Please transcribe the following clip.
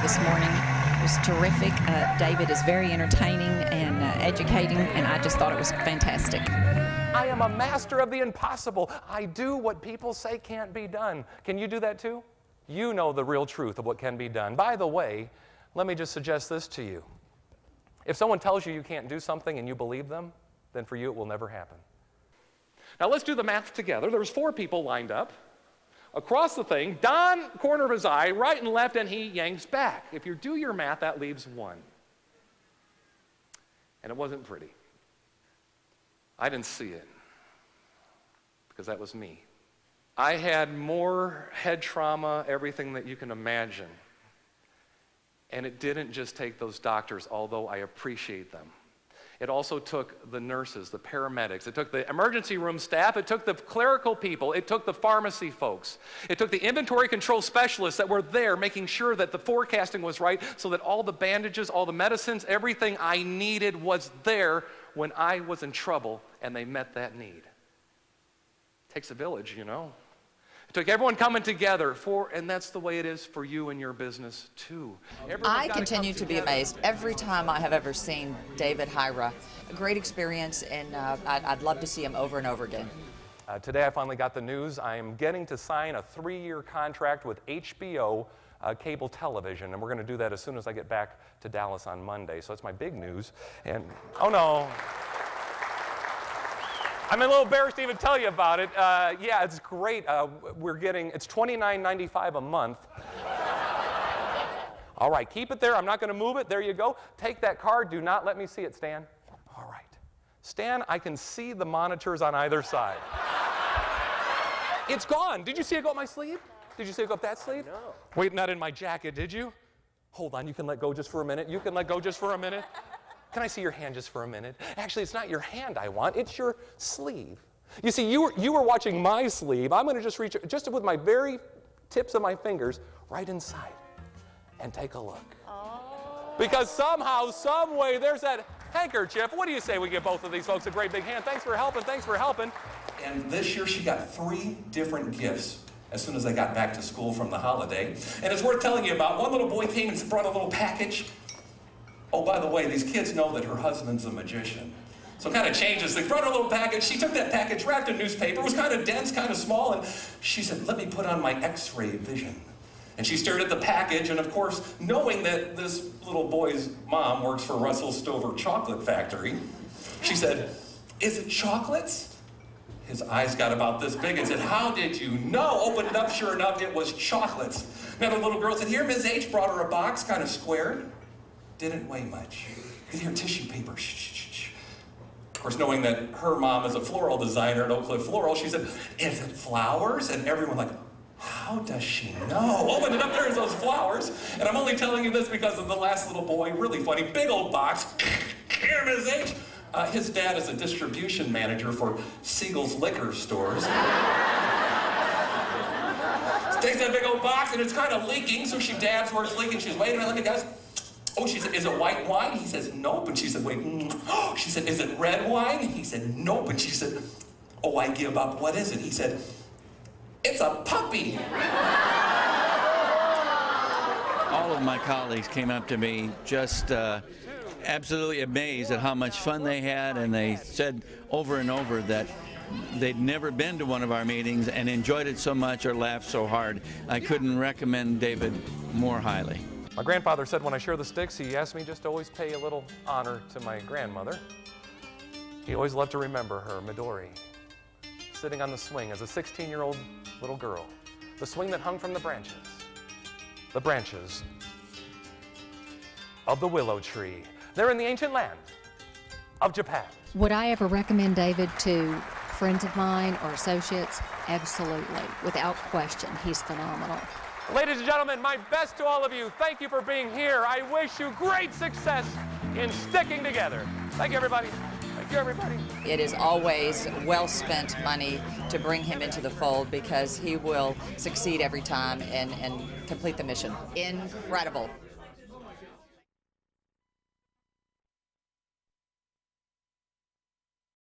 this morning. It was terrific. David is very entertaining and educating, and I just thought it was fantastic. I am a master of the impossible. I do what people say can't be done. Can you do that too? You know the real truth of what can be done. By the way, let me just suggest this to you. If someone tells you you can't do something and you believe them, then for you it will never happen. Now let's do the math together. There's 4 people lined up. Across the thing, Don, corner of his eye, right and left, and he yanks back. If you do your math, that leaves 1. And it wasn't pretty. I didn't see it, because that was me. I had more head trauma, everything that you can imagine. And it didn't just take those doctors, although I appreciate them. It also took the nurses, the paramedics, it took the emergency room staff, it took the clerical people, it took the pharmacy folks, it took the inventory control specialists that were there making sure that the forecasting was right so that all the bandages, all the medicines, everything I needed was there when I was in trouble, and they met that need. It takes a village, you know. It took everyone coming together, and that's the way it is for you and your business too. I continue to be amazed every time I have ever seen David Hira. A great experience, and I'd love to see him over and over again. Today I finally got the news. I am getting to sign a 3-year contract with HBO cable television, and we're going to do that as soon as I get back to Dallas on Monday. So that's my big news. And oh no. I'm a little embarrassed to even tell you about it. Yeah, it's great. It's $29.95 a month. All right, keep it there. I'm not going to move it. There you go. Take that card. Do not let me see it, Stan. All right. Stan, I can see the monitors on either side. It's gone. Did you see it go up my sleeve? Did you see it go up that sleeve? No. Wait, not in my jacket, did you? Hold on, you can let go just for a minute. You can let go just for a minute. Can I see your hand just for a minute? Actually, it's not your hand I want, it's your sleeve. You see, you were watching my sleeve. I'm going to just reach, just with my very tips of my fingers, right inside and take a look. Oh. Because somehow, some way, there's that handkerchief. What do you say we give both of these folks a great big hand? Thanks for helping, thanks for helping. And this year she got 3 different gifts as soon as I got back to school from the holiday. And it's worth telling you about. One little boy came and brought a little package. Oh, by the way, these kids know that her husband's a magician. So it kind of changes. They brought her a little package. She took that package, wrapped in newspaper. It was kind of dense, kind of small, and she said, let me put on my X-ray vision. And she stared at the package, and of course, knowing that this little boy's mom works for Russell Stover Chocolate Factory, she said, is it chocolates? His eyes got about this big and said, how did you know? Opened it up, sure enough, it was chocolates. Now the little girl said, here, Ms. H brought her a box, kind of squared. Didn't weigh much. You could hear tissue paper. Shh, shh, shh. Of course, knowing that her mom is a floral designer at Oak Cliff Floral, she said, is it flowers? And everyone like, how does she know? Opened it up, there's those flowers. And I'm only telling you this because of the last little boy, really funny, big old box. Here, Ms. H. His dad is a distribution manager for Siegel's liquor stores. Takes that big old box and it's kind of leaking, so she dabs where it's leaking. She's, wait a minute, let me guess. Oh, she said, is it white wine? He says, nope. And she said, wait, oh, she said, is it red wine? He said, nope. And she said, oh, I give up. What is it? He said, it's a puppy. All of my colleagues came up to me just absolutely amazed at how much fun they had, and they said over and over that they'd never been to one of our meetings and enjoyed it so much or laughed so hard. I couldn't recommend David more highly. My grandfather said when I share the sticks, he asked me just to always pay a little honor to my grandmother. He always loved to remember her, Midori, sitting on the swing as a 16-year-old little girl. The swing that hung from the branches of the willow tree. They're in the ancient land of Japan. Would I ever recommend David to friends of mine or associates? Absolutely, without question. He's phenomenal. Ladies and gentlemen, my best to all of you. Thank you for being here. I wish you great success in sticking together. Thank you, everybody. Thank you, everybody. It is always well-spent money to bring him into the fold because he will succeed every time and complete the mission. Incredible.